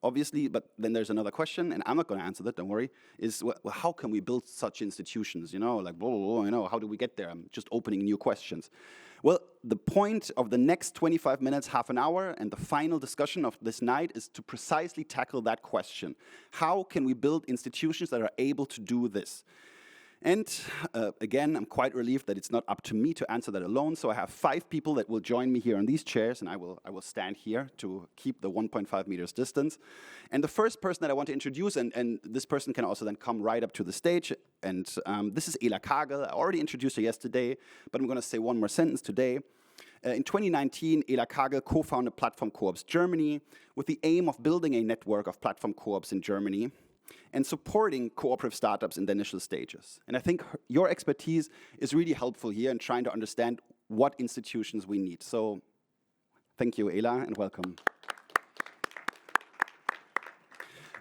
obviously, but then there's another question, and I'm not going to answer that, don't worry, is, well, how can we build such institutions, like, blah, blah, blah, how do we get there? I'm just opening new questions. Well, the point of the next 25 minutes, half an hour, and the final discussion of this night is to precisely tackle that question. How can we build institutions that are able to do this? And again, I'm quite relieved that it's not up to me to answer that alone, so I have 5 people that will join me here on these chairs, and I will stand here to keep the 1.5 meters distance. And the first person that I want to introduce, and this person can also then come right up to the stage, and this is Kagel. I already introduced her yesterday, but I'm going to say one more sentence today. In 2019, Kagel co-founded Platform Co-ops Germany with the aim of building a network of platform co-ops in Germany and supporting cooperative startups in the initial stages. And I think your expertise is really helpful here in trying to understand what institutions we need. So thank you, Ela, and welcome.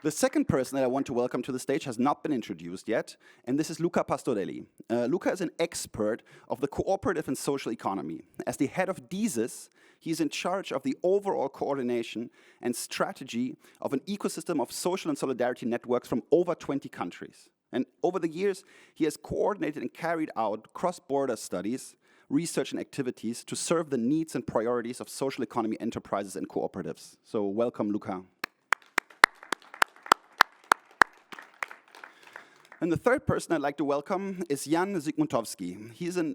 The second person that I want to welcome to the stage has not been introduced yet, and this is Luca Pastorelli. Luca is an expert of the cooperative and social economy. As the head of DIESIS, he is in charge of the overall coordination and strategy of an ecosystem of social and solidarity networks from over 20 countries. And over the years, he has coordinated and carried out cross-border studies, research and activities to serve the needs and priorities of social economy enterprises and cooperatives. So welcome, Luca. And the third person I'd like to welcome is Jan Zygmuntowski. He's an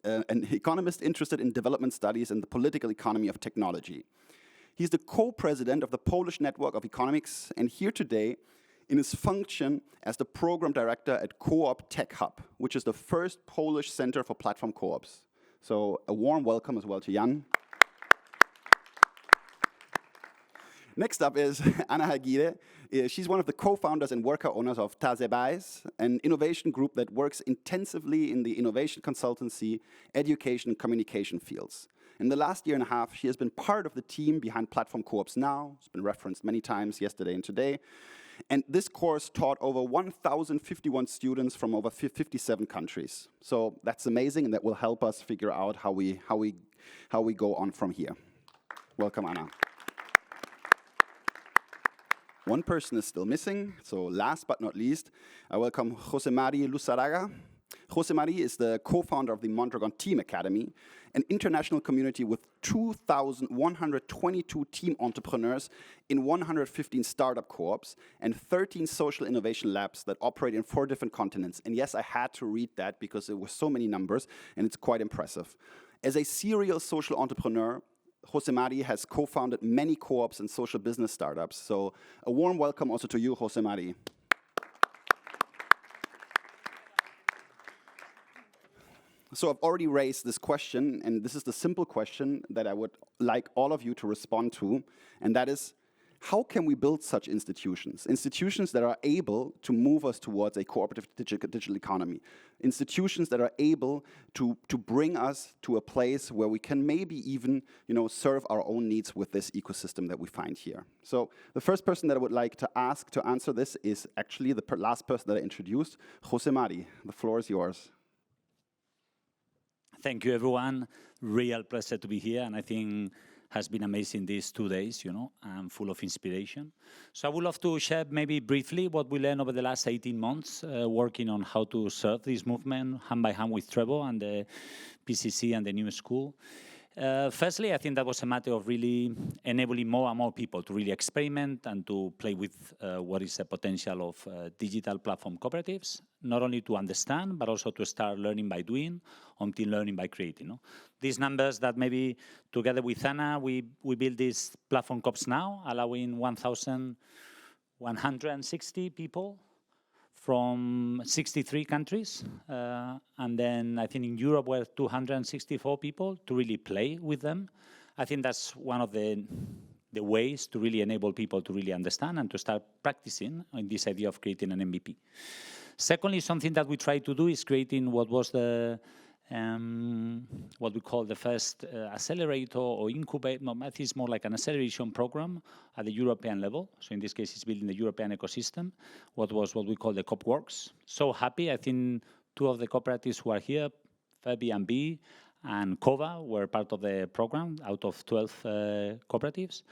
economist interested in development studies and the political economy of technology. He's the co-president of the Polish Network of Economics, and here today in his function as the program director at CoopTechHub, which is the first Polish center for platform co-ops. So a warm welcome as well to Jan. Next up is Agirre. She's one of the co-founders and worker owners of TAZEBAEZ, an innovation group that works intensively in the innovation consultancy, education, and communication fields. In the last year and a half, she has been part of the team behind Platform Co-ops Now. It's been referenced many times yesterday and today. And this course taught over 1,051 students from over 57 countries. So that's amazing, and that will help us figure out how we go on from here. Welcome, Anna. One person is still missing, so last but not least, I welcome Josemari Luzarraga. Josemari is the co-founder of the Mondragon Team Academy, an international community with 2,122 team entrepreneurs in 115 startup co-ops and 13 social innovation labs that operate in 4 different continents. And yes, I had to read that because it was so many numbers, and it's quite impressive. As a serial social entrepreneur, Josemari has co-founded many co-ops and social business startups. So a warm welcome also to you, Josemari. So I've already raised this question, and this is the simple question that I would like all of you to respond to, and that is, how can we build such institutions? Institutions that are able to move us towards a cooperative digital economy. Institutions that are able to bring us to a place where we can maybe even serve our own needs with this ecosystem that we find here. So the first person that I would like to ask to answer this is actually the last person that I introduced, Josemari. The floor is yours. Thank you, everyone. Real pleasure to be here, and I think has been amazing these 2 days, and full of inspiration. So I would love to share maybe briefly what we learned over the last 18 months, working on how to serve this movement hand by hand with Trevor and the PCC and the new school. Firstly, I think that was a matter of really enabling more and more people to really experiment and to play with what is the potential of digital platform cooperatives, not only to understand, but also to start learning by doing, until learning by creating. These numbers that maybe together with Anna, we build this Platform Co-ops Now, allowing 1,160 people from 63 countries, and then I think in Europe we're 264 people to really play with them. I think that's one of the ways to really enable people to really understand and to start practicing on this idea of creating an MVP. Secondly, something that we try to do is creating what was the what we call the first accelerator or incubator. No, I think it's more like an acceleration program at the European level. So in this case, it's building the European ecosystem. What we call the CoopWorks. So happy. I think 2 of the cooperatives who are here, Airbnb and Kova, were part of the program out of 12 cooperatives.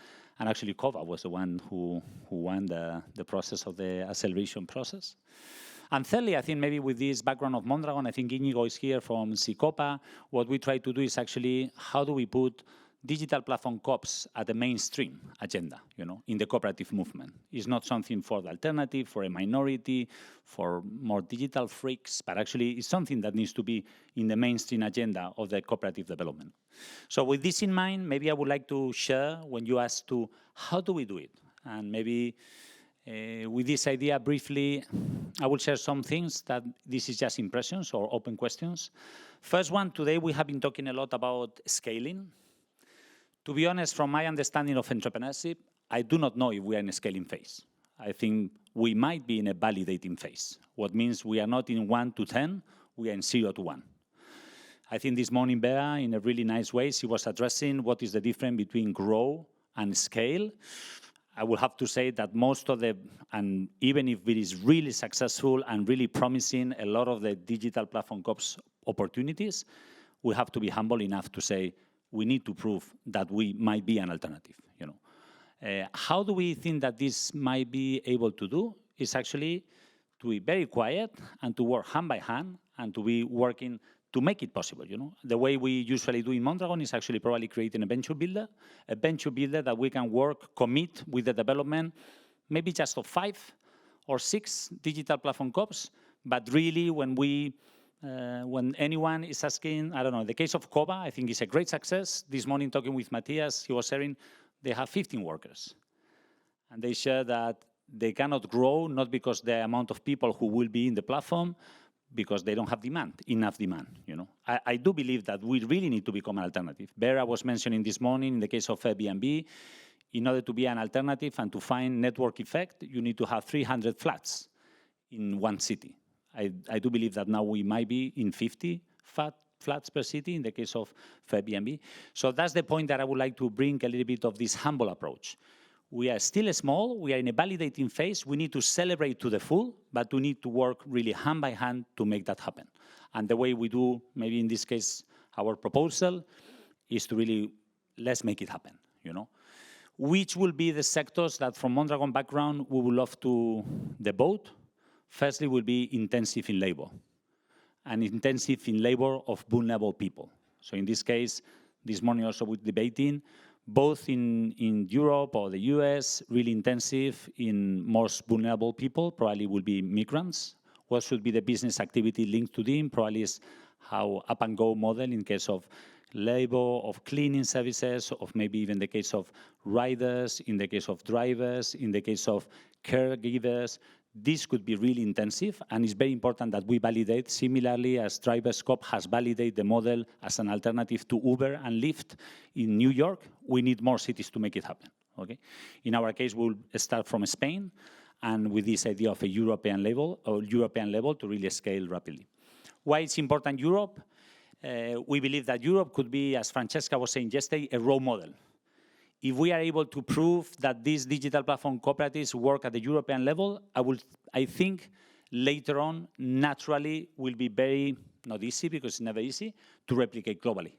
And actually, Kova was the one who won the process of the acceleration process. And thirdly, I think maybe with this background of Mondragon, I think Inigo is here from Cicopa. What we try to do is actually, how do we put digital platform COPs at the mainstream agenda, in the cooperative movement? It's not something for the alternative, for a minority, for more digital freaks, but actually it's something that needs to be in the mainstream agenda of the cooperative development. So with this in mind, maybe I would like to share, when you ask to, how do we do it? And maybe with this idea, briefly, I will share some things that this is just impressions or open questions. First one, today we have been talking a lot about scaling. To be honest, from my understanding of entrepreneurship, I do not know if we are in a scaling phase. I think we might be in a validating phase, what means we are not in 1 to 10, we are in 0 to 1. I think this morning, Vera, in a really nice way, she was addressing what is the difference between grow and scale. I will have to say that most of the, and even if it is really successful and really promising, a lot of the digital platform COPs opportunities, we have to be humble enough to say, we need to prove that we might be an alternative. How do we think that this might be able to do? Is actually to be very quiet and to work hand by hand and to be working to make it possible. The way we usually do in Mondragon is actually probably creating a venture builder that we can work, commit with the development, maybe just of 5 or 6 digital platform COPs, but really when anyone is asking, I don't know, the case of Kova, I think is a great success. This morning talking with Matthias, he was sharing, they have 15 workers. And they share that they cannot grow, not because the amount of people who will be in the platform, because they don't have enough demand. I do believe that we really need to become an alternative. Vera was mentioning this morning, in the case of Airbnb, in order to be an alternative and to find network effect, you need to have 300 flats in one city. I do believe that now we might be in 50 flats per city in the case of Airbnb. So that's the point that I would like to bring a little bit of this humble approach. We are still small, we are in a validating phase, we need to celebrate to the full, but we need to work really hand by hand to make that happen. And the way we do, maybe in this case, our proposal is to really, let's make it happen, Which will be the sectors that from Mondragon background we would love to devote? Firstly, will be intensive in labor, and intensive in labor of vulnerable people. So in this case, this morning also we're debating, both in Europe or the US, really intensive in most vulnerable people, probably will be migrants. What should be the business activity linked to them? Probably is how up and go model in case of labor, of cleaning services, of maybe even the case of riders, in the case of drivers, in the case of caregivers. This could be really intensive, and it's very important that we validate, similarly as Drivers COP has validated the model as an alternative to Uber and Lyft in New York. We need more cities to make it happen, okay? In our case, we'll start from Spain, and with this idea of a European level to really scale rapidly. Why it's important Europe? We believe that Europe could be, as Francesca was saying yesterday, a role model. If we are able to prove that these digital platform cooperatives work at the European level, I think later on, naturally, will be very, not easy, because it's never easy, to replicate globally,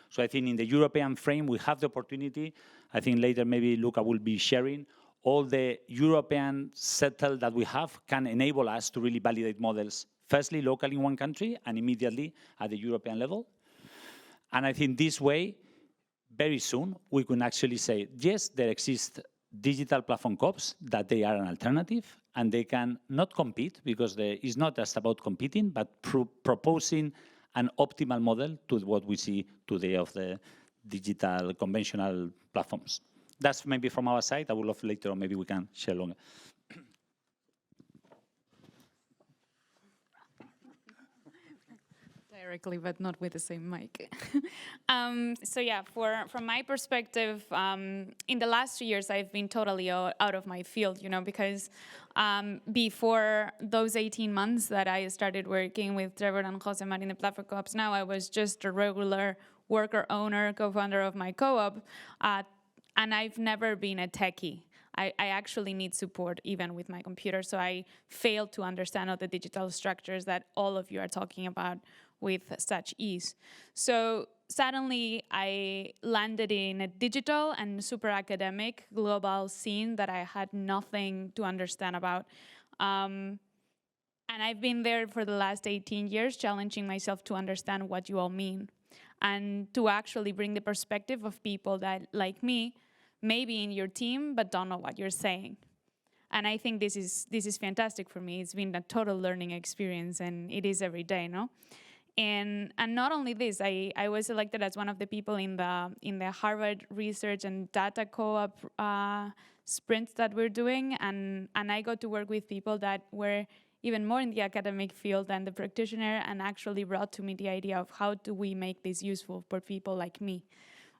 So I think in the European frame, we have the opportunity. I think later maybe Luca will be sharing all the European settle that we have can enable us to really validate models, firstly, locally in one country, and immediately at the European level. And I think this way, very soon, we can actually say, yes, there exist digital platform COPs, that they are an alternative, and they can not compete, because it's not just about competing, but proposing an optimal model to what we see today of the digital conventional platforms. That's maybe from our side. I would love later on, maybe we can share longer. Directly, but not with the same mic. So yeah, from my perspective, in the last 2 years, I've been totally out of my field, because before those 18 months that I started working with Trevor and Jose Mari in the platform co-ops, now I was just a regular worker, owner, co-founder of my co-op, and I've never been a techie. I actually need support even with my computer, so I failed to understand all the digital structures that all of you are talking about with such ease. So suddenly I landed in a digital and super academic global scene that I had nothing to understand about. And I've been there for the last 18 years, challenging myself to understand what you all mean and to actually bring the perspective of people that, like me, may be in your team but don't know what you're saying. And I think this is fantastic for me. It's been a total learning experience, and it is every day, no? And not only this, I was elected as one of the people in the Harvard Research and Data Co-op sprints that we're doing, and I got to work with people that were even more in the academic field than the practitioner, and actually brought to me the idea of how do we make this useful for people like me,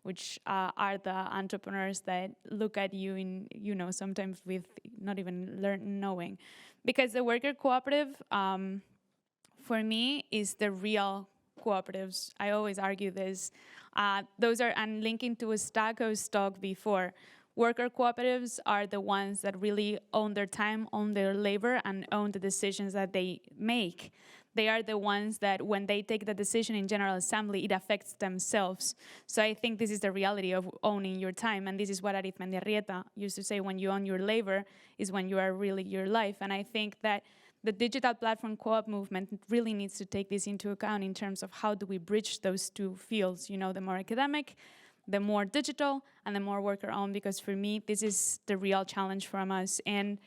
which are the entrepreneurs that look at you in, you know, sometimes with not even knowing. Because the worker cooperative, for me, is the real cooperatives. I always argue this. Those are, and linking to Stacko's talk before, worker cooperatives are the ones that really own their time, own their labor, and own the decisions that they make. They are the ones that when they take the decision in General Assembly, it affects themselves. So I think this is the reality of owning your time, and this is what Arizmendiarrieta used to say, when you own your labor is when you are really your life. And I think that the digital platform co-op movement really needs to take this into account in terms of how do we bridge those two fields, you know, the more academic, the more digital, and the more worker-owned, because for me, this is the real challenge from us. And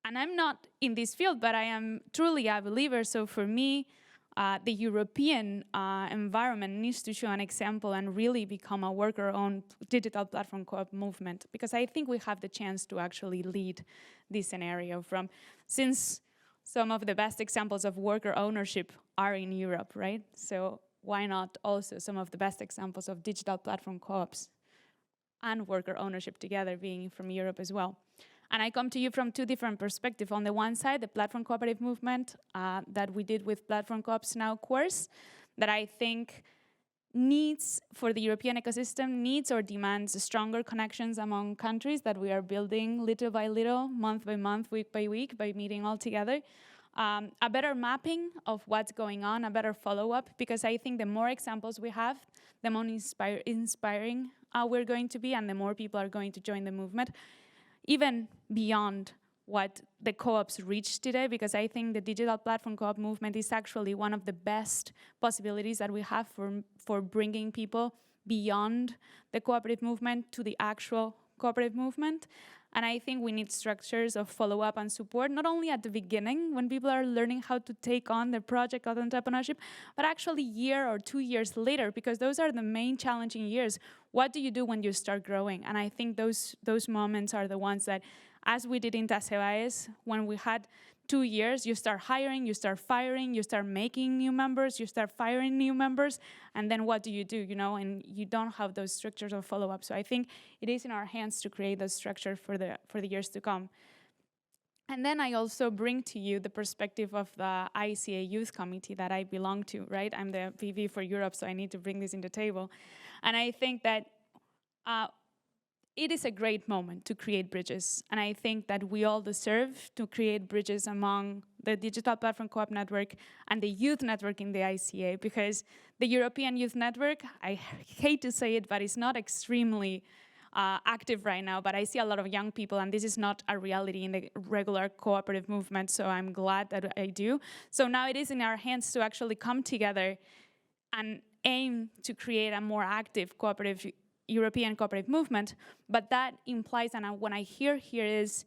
I'm not in this field, but I am truly a believer. So for me, the European environment needs to show an example and really become a worker-owned digital platform co-op movement, because I think we have the chance to actually lead this scenario since some of the best examples of worker ownership are in Europe, right? So why not also some of the best examples of digital platform co-ops and worker ownership together being from Europe as well? And I come to you from two different perspectives. On the one side, the platform cooperative movement that we did with Platform Co-ops Now course, that I think needs, for the European ecosystem, needs or demands stronger connections among countries that we are building little by little, month by month, week by week, by meeting all together. A better mapping of what's going on, a better follow-up, because I think the more examples we have, the more inspiring we're going to be, and the more people are going to join the movement, even beyond what the co-ops reach today, because I think the digital platform co-op movement is actually one of the best possibilities that we have for bringing people beyond the cooperative movement to the actual cooperative movement. And I think we need structures of follow-up and support, not only at the beginning when people are learning how to take on their project of entrepreneurship, but actually a year or 2 years later, because those are the main challenging years. What do you do when you start growing? And I think those moments are the ones that, as we did in TAZEBAEZ, when we had 2 years, you start hiring, you start firing, you start making new members, you start firing new members, and then what do, you know, and you don't have those structures of follow-up. So I think it is in our hands to create those structures for the years to come. And then I also bring to you the perspective of the ICA Youth Committee that I belong to, right? I'm the VP for Europe, so I need to bring this in the table. And I think that it is a great moment to create bridges. And I think that we all deserve to create bridges among the Digital Platform Co-op Network and the youth network in the ICA, because the European Youth Network, I hate to say it, but it's not extremely active right now, but I see a lot of young people, and this is not a reality in the regular cooperative movement, so I'm glad that I do. So now it is in our hands to actually come together and aim to create a more active cooperative European cooperative movement, but that implies, and what I hear here is,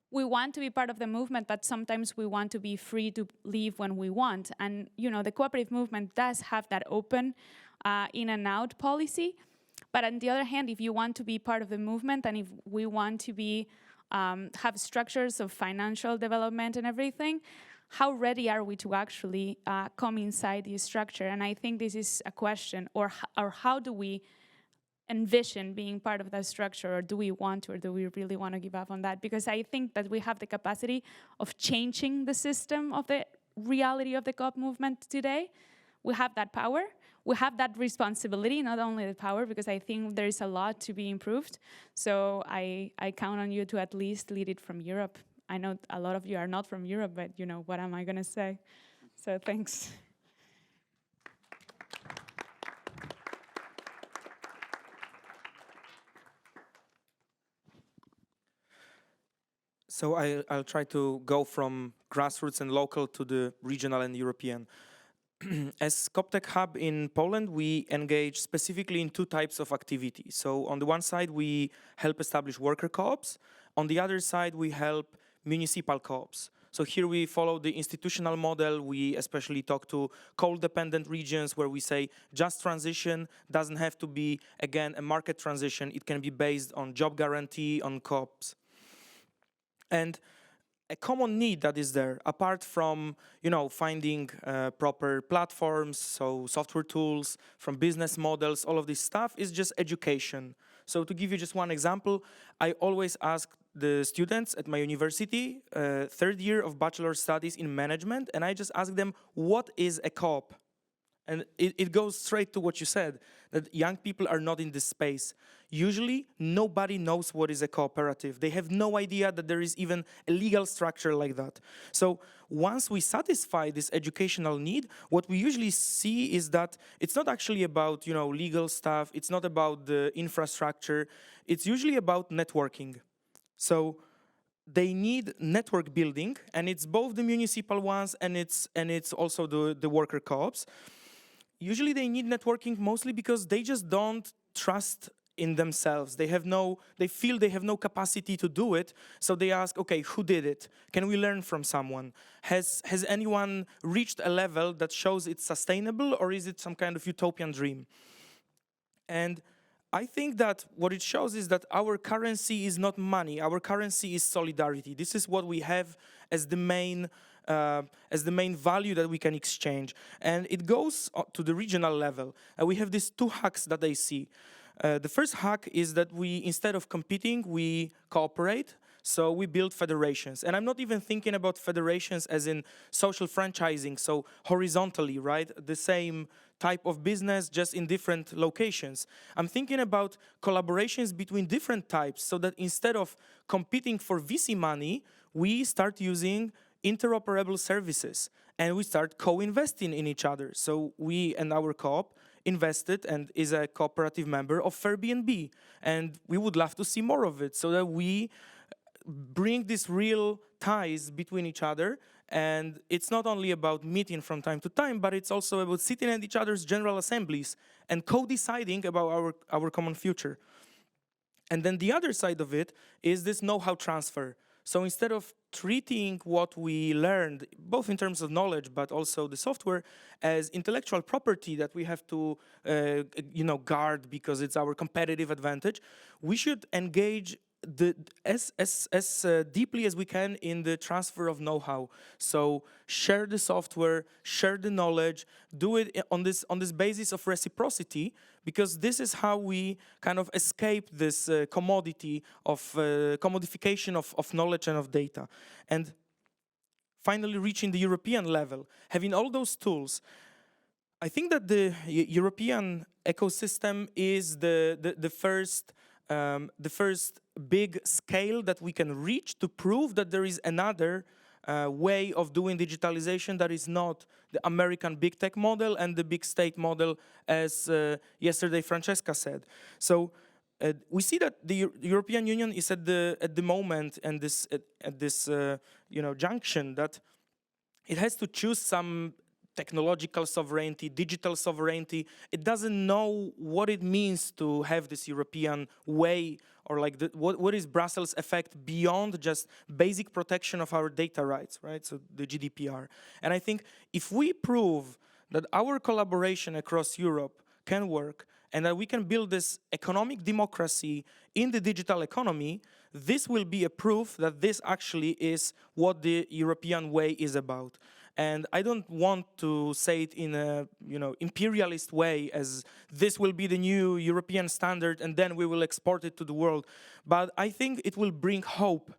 we want to be part of the movement, but sometimes we want to be free to leave when we want. And you know, the cooperative movement does have that open in and out policy. But on the other hand, if you want to be part of the movement, and if we want to be have structures of financial development and everything, how ready are we to actually come inside this structure? And I think this is a question, or how do we envision being part of that structure, or do we want to, or do we really want to give up on that? Because I think that we have the capacity of changing the system of the reality of the co-op movement today. We have that power. We have that responsibility, not only the power, because I think there is a lot to be improved. So I count on you to at least lead it from Europe. I know a lot of you are not from Europe, but you know, what am I going to say? So thanks. So I'll try to go from grassroots and local to the regional and European. As CoopTechHub in Poland, we engage specifically in two types of activity. So on the one side, we help establish worker co-ops. On the other side, we help municipal co-ops. So here we follow the institutional model. We especially talk to coal-dependent regions where we say just transition doesn't have to be, again, a market transition. It can be based on job guarantee, on co-ops. And a common need that is there, apart from finding proper platforms, so software tools, from business models, all of this stuff, is just education. So to give you just one example, I always ask the students at my university, third year of bachelor studies in management, and I just ask them, what is a co-op? And it goes straight to what you said, that young people are not in this space. Usually, nobody knows what is a cooperative. They have no idea that there is even a legal structure like that. So once we satisfy this educational need, what we usually see is that it's not actually about legal stuff. It's not about the infrastructure. It's usually about networking. So they need network building, and it's both the municipal ones and it's also the worker co-ops. Usually they need networking mostly because they just don't trust in themselves. They feel they have no capacity to do it, so they ask, okay, who did it? Can we learn from someone? Has anyone reached a level that shows it's sustainable, or is it some kind of utopian dream? And I think that what it shows is that our currency is not money. Our currency is solidarity. This is what we have as the main value that we can exchange. And it goes to the regional level. We have these two hacks that I see. The first hack is that instead of competing, we cooperate. So we build federations. And I'm not even thinking about federations as in social franchising, so horizontally, right? The same type of business, just in different locations. I'm thinking about collaborations between different types, so that instead of competing for VC money, we start using interoperable services, and we start co-investing in each other. So we and our co-op invested and is a cooperative member of Airbnb, and we would love to see more of it, so that we bring these real ties between each other. And it's not only about meeting from time to time, but it's also about sitting at each other's general assemblies and co-deciding about our common future. And then the other side of it is this know-how transfer. So instead of treating what we learned, both in terms of knowledge, but also the software, as intellectual property that we have to guard because it's our competitive advantage, we should engage as deeply as we can in the transfer of know-how. So share the software, share the knowledge, do it on this basis of reciprocity, because this is how we kind of escape this commodity of commodification of knowledge and of data. And finally reaching the European level, having all those tools, I think that the European ecosystem is the first big scale that we can reach to prove that there is another way of doing digitalization that is not the American big tech model and the big state model, as yesterday Francesca said. So we see that the European Union is at the moment and at this junction that it has to choose some technological sovereignty, digital sovereignty. It doesn't know what it means to have this European way, or like what is Brussels effect beyond just basic protection of our data rights, right? So the GDPR. And I think if we prove that our collaboration across Europe can work and that we can build this economic democracy in the digital economy, this will be a proof that this actually is what the European way is about. And I don't want to say it in a imperialist way, as this will be the new European standard and then we will export it to the world. But I think it will bring hope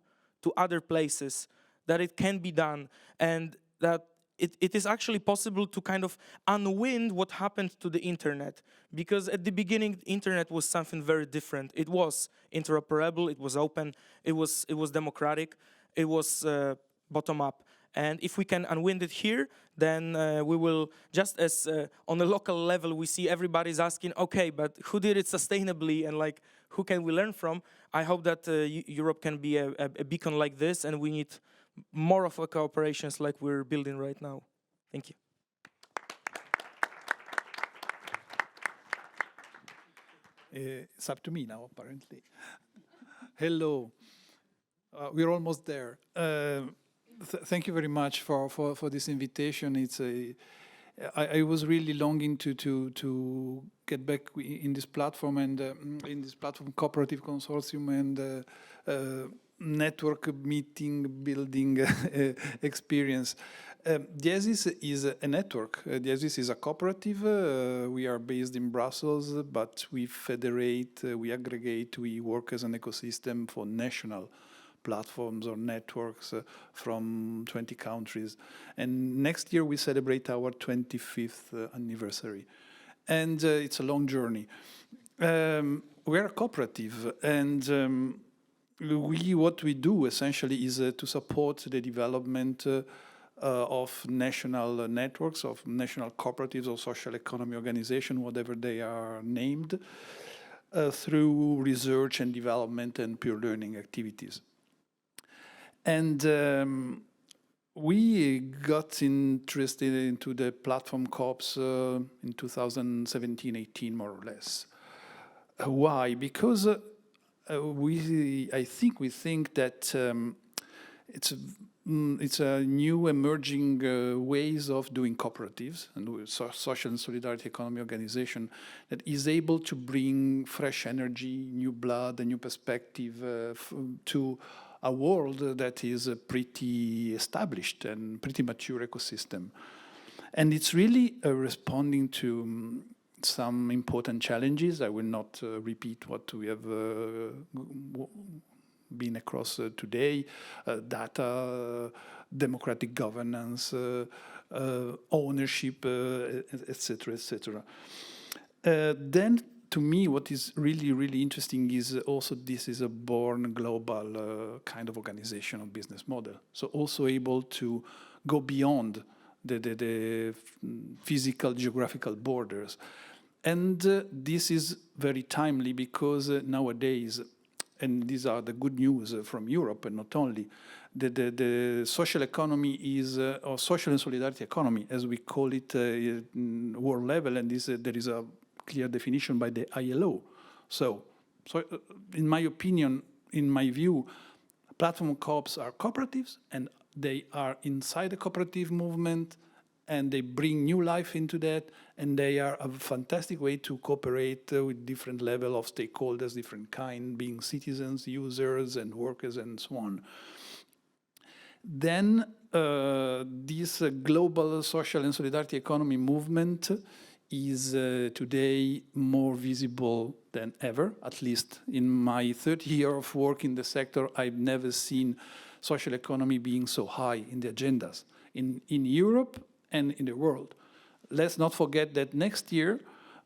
to other places that it can be done, and that it is actually possible to kind of unwind what happened to the internet. Because at the beginning, the internet was something very different. It was interoperable, it was open, it was democratic, it was bottom up. And if we can unwind it here, then we will, just as on a local level, we see everybody's asking, okay, but who did it sustainably, and like, who can we learn from? I hope that Europe can be a beacon like this, and we need more of a cooperations like we're building right now. Thank you. It's up to me now, apparently. Hello. We're almost there. Thank you very much for this invitation. I was really longing to get back in this platform and in this platform cooperative consortium and network meeting building experience. DIESIS is a network. DIESIS is a cooperative. We are based in Brussels, but we federate, we aggregate, we work as an ecosystem for national platforms or networks from 20 countries. And next year we celebrate our 25th anniversary. And it's a long journey. We're a cooperative, and what we do essentially is to support the development of national networks, of national cooperatives or social economy organization, whatever they are named, through research and development and peer learning activities. And we got interested into the platform COPs in 2017-18, more or less. Why? Because I think we think that it's a new emerging ways of doing cooperatives and social and solidarity economy organization that is able to bring fresh energy, new blood, a new perspective to a world that is pretty established and pretty mature ecosystem. And it's really responding to some important challenges. I will not repeat what we have been across today, data, democratic governance, ownership, etc., etc. Then, to me, what is really, really interesting is also this is a born global kind of organizational business model. So also able to go beyond the physical, geographical borders. And this is very timely because nowadays, and these are the good news from Europe, and not only, the social economy is, or social and solidarity economy, as we call it world level, and there is a clear definition by the ILO. So in my opinion, in my view, platform co-ops are cooperatives, and they are inside the cooperative movement, and they bring new life into that, and they are a fantastic way to cooperate with different level of stakeholders, different kind, being citizens, users, and workers, and so on. Then this global social and solidarity economy movement is today more visible than ever. At least in my 30 years of work in the sector, I've never seen social economy being so high in the agendas in Europe and in the world. Let's not forget that next year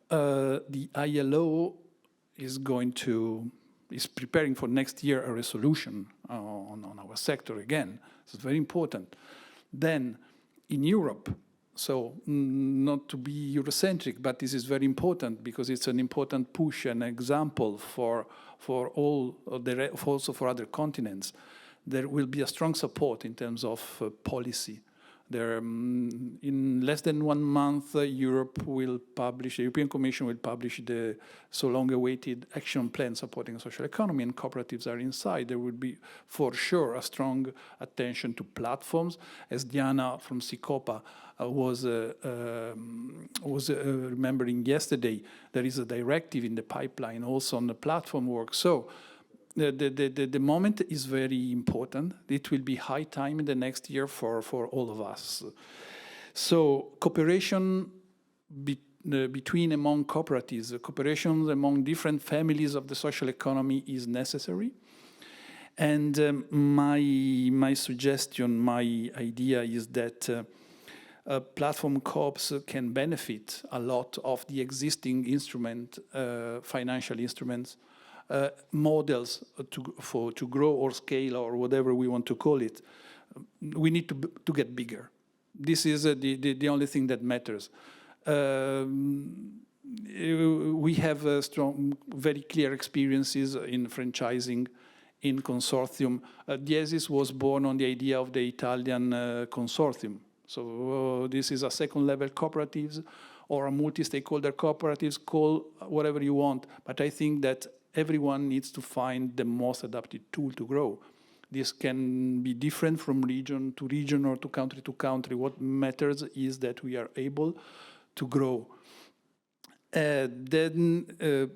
the ILO is preparing for next year a resolution on our sector again. It's very important. Then in Europe, so not to be Eurocentric, but this is very important because it's an important push and example for all also for other continents. There will be a strong support in terms of policy. There, in less than 1 month, the European Commission will publish the so long-awaited action plan supporting social economy, and cooperatives are inside. There will be, for sure, a strong attention to platforms. As Diana from CICOPA was remembering yesterday, there is a directive in the pipeline also on the platform work. So the moment is very important. It will be high time in the next year for all of us. So cooperation between among cooperatives, cooperation among different families of the social economy is necessary. And my suggestion, my idea is that platform co-ops can benefit a lot of the existing financial instruments, models to grow or scale or whatever we want to call it, We need to get bigger. This is the only thing that matters. We have strong, very clear experiences in franchising, in consortium. DIESIS was born on the idea of the Italian consortium. So this is a second-level cooperatives or a multi-stakeholder cooperatives, call whatever you want. But I think that everyone needs to find the most adapted tool to grow. This can be different from region to region or to country. What matters is that we are able to grow. Then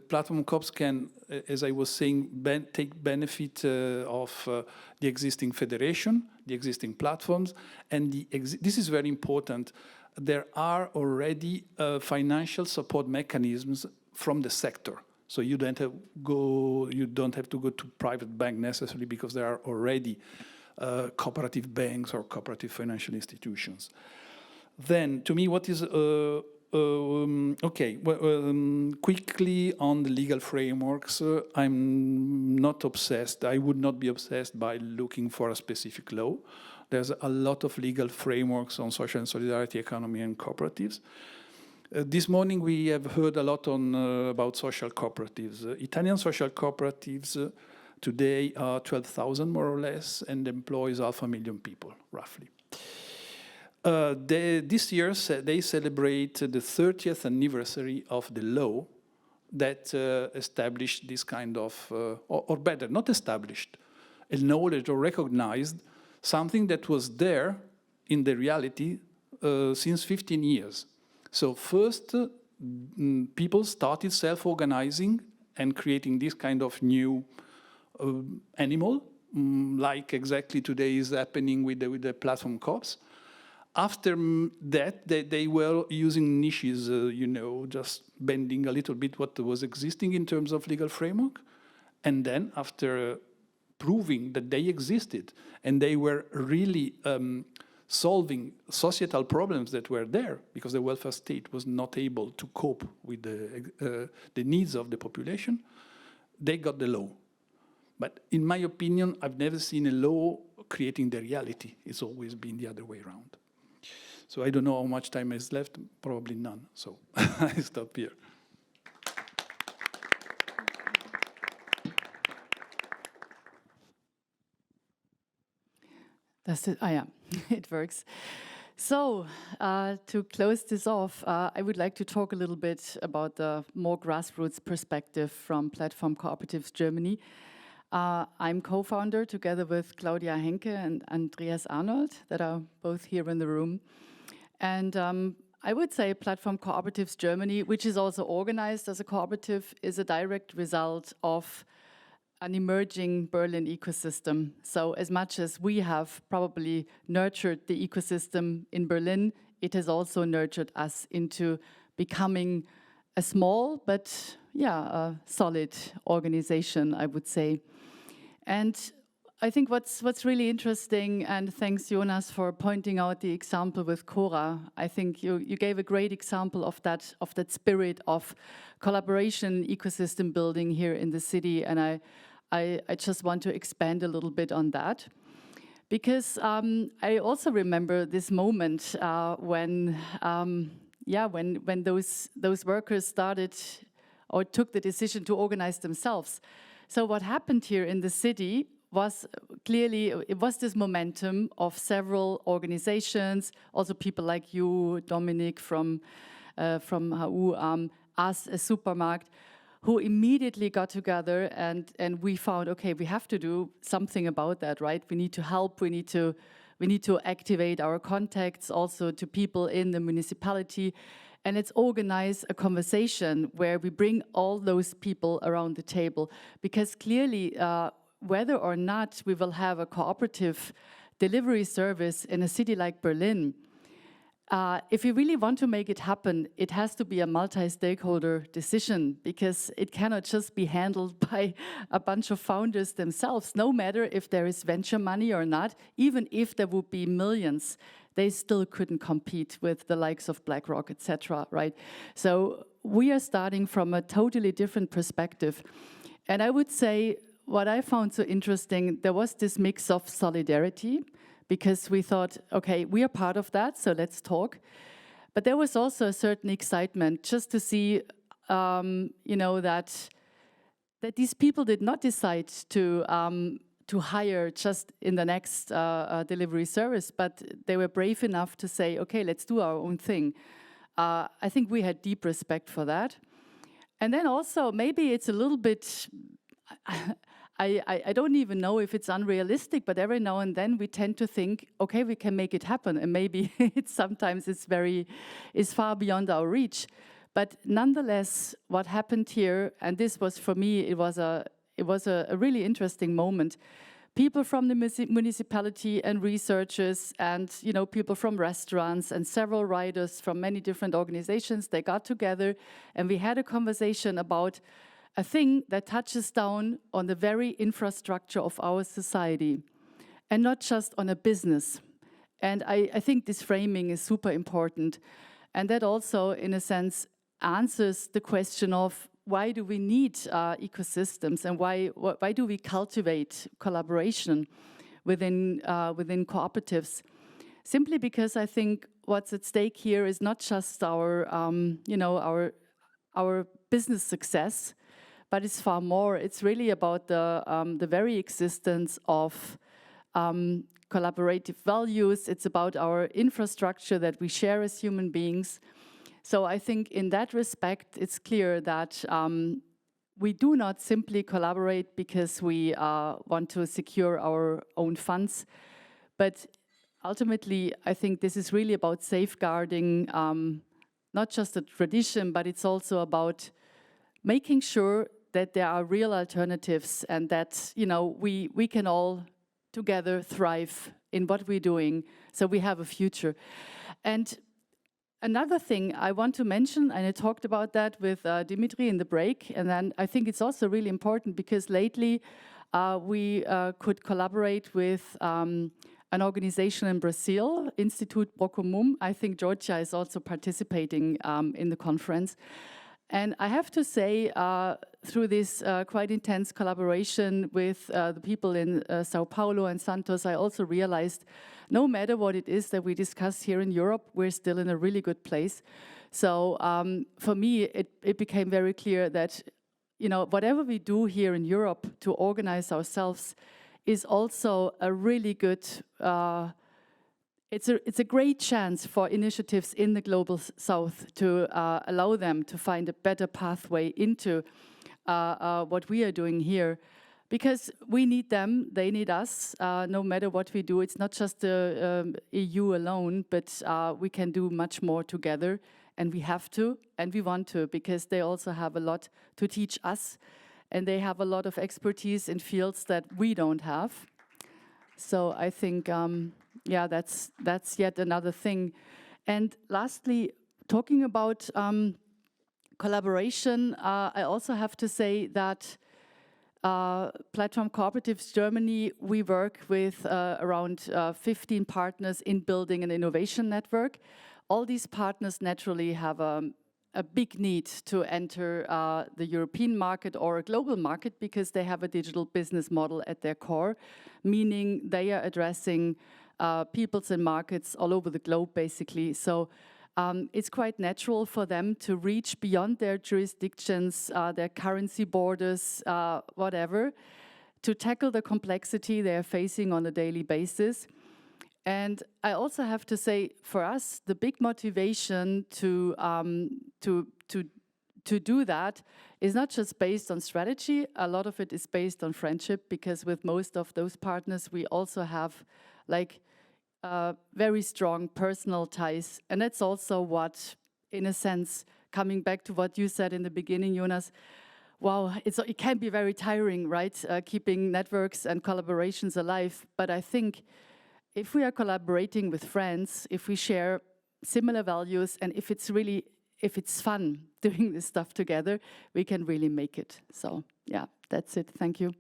platform COPs can, as I was saying, take benefit of the existing federation, the existing platforms, and this is very important. There are already financial support mechanisms from the sector. So you don't have to go to private bank necessarily, because there are already cooperative banks or cooperative financial institutions. Then, to me, what is quickly on the legal frameworks, I'm not obsessed. I would not be obsessed by looking for a specific law. There's a lot of legal frameworks on social and solidarity economy and cooperatives. This morning we have heard a lot about social cooperatives. Italian social cooperatives today are 12,000 more or less and employs 500,000 people, roughly. This year they celebrate the 30th anniversary of the law that established this kind of, or better, not established, acknowledged or recognized something that was there in the reality since 15 years. So first, people started self-organizing and creating this kind of new animal, like exactly today is happening with the platform COPs. After that, they were using niches, just bending a little bit what was existing in terms of legal framework. And then after proving that they existed and they were really solving societal problems that were there, because the welfare state was not able to cope with the needs of the population, they got the law. But in my opinion, I've never seen a law creating the reality. It's always been the other way around. So I don't know how much time is left, probably none. So I stop here. That's it. Oh, yeah, it works. So to close this off, I would like to talk a little bit about the more grassroots perspective from Platform Cooperatives Germany. I'm co-founder together with Claudia Henke and Andreas Arnold, that are both here in the room. And I would say Platform Cooperatives Germany, which is also organized as a cooperative, is a direct result of an emerging Berlin ecosystem. So as much as we have probably nurtured the ecosystem in Berlin, it has also nurtured us into becoming a small but a solid organization, I would say. And I think what's really interesting, and thanks Jonas for pointing out the example with Cora. I think you gave a great example of that spirit of collaboration, ecosystem building here in the city, and I just want to expand a little bit on that, because I also remember this moment when those workers started or took the decision to organize themselves. So what happened here in the city was clearly, it was this momentum of several organizations, also people like you, Dominic from HU, us, a supermarket, who immediately got together and we found, okay, we have to do something about that, right? We need to help, we need to activate our contacts also to people in the municipality. And let's organize a conversation where we bring all those people around the table. Because clearly, whether or not we will have a cooperative delivery service in a city like Berlin, if we really want to make it happen, it has to be a multi-stakeholder decision, because it cannot just be handled by a bunch of founders themselves. No matter if there is venture money or not, even if there would be millions, they still couldn't compete with the likes of BlackRock, etc., right? So we are starting from a totally different perspective. And I would say what I found so interesting, there was this mix of solidarity, because we thought, okay, we are part of that, so let's talk. But there was also a certain excitement just to see, you know, that these people did not decide to hire just in the next delivery service, but they were brave enough to say, okay, let's do our own thing. I think we had deep respect for that. And then also, maybe it's a little bit, I don't even know if it's unrealistic, but every now and then we tend to think, okay, we can make it happen. And maybe sometimes it's far beyond our reach. But nonetheless, what happened here, and this was for me, it was a really interesting moment. People from the municipality and researchers and, you know, people from restaurants and several writers from many different organizations, they got together and we had a conversation about a thing that touches down on the very infrastructure of our society and not just on a business. And I think this framing is super important. And that also, in a sense, answers the question of why do we need ecosystems and why do we cultivate collaboration within cooperatives? Simply because I think what's at stake here is not just our business success, but it's far more. It's really about the very existence of collaborative values. It's about our infrastructure that we share as human beings. So I think in that respect, it's clear that we do not simply collaborate because we want to secure our own funds, but ultimately, I think this is really about safeguarding not just a tradition, but it's also about making sure that there are real alternatives and that, you know, we can all together thrive in what we're doing, so we have a future. And another thing I want to mention, and I talked about that with Dimitri in the break, and then I think it's also really important because lately we could collaborate with an organization in Brazil, Institute Procomum. I think Georgia is also participating in the conference. And I have to say, through this quite intense collaboration with the people in Sao Paulo and Santos, I also realized no matter what it is that we discuss here in Europe, we're still in a really good place. So for me, it became very clear that, you know, whatever we do here in Europe to organize ourselves is also a really good, it's a great chance for initiatives in the global south to allow them to find a better pathway into what we are doing here. Because we need them, they need us, no matter what we do. It's not just the EU alone, but we can do much more together. And we have to, and we want to, because they also have a lot to teach us. And they have a lot of expertise in fields that we don't have. So I think, yeah, that's yet another thing. And lastly, talking about collaboration, I also have to say that Platform Cooperatives Germany, we work with around 15 partners in building an innovation network. All these partners naturally have a big need to enter the European market or a global market because they have a digital business model at their core, meaning they are addressing peoples and markets all over the globe, basically. So it's quite natural for them to reach beyond their jurisdictions, their currency borders, whatever, to tackle the complexity they are facing on a daily basis. And I also have to say, for us, the big motivation to do that is not just based on strategy. A lot of it is based on friendship, because with most of those partners, we also have like very strong personal ties. And that's also what, in a sense, coming back to what you said in the beginning, Jonas, wow, it can be very tiring, right? Keeping networks and collaborations alive. But I think if we are collaborating with friends, if we share similar values, and if it's fun doing this stuff together, we can really make it. So yeah, that's it. Thank you.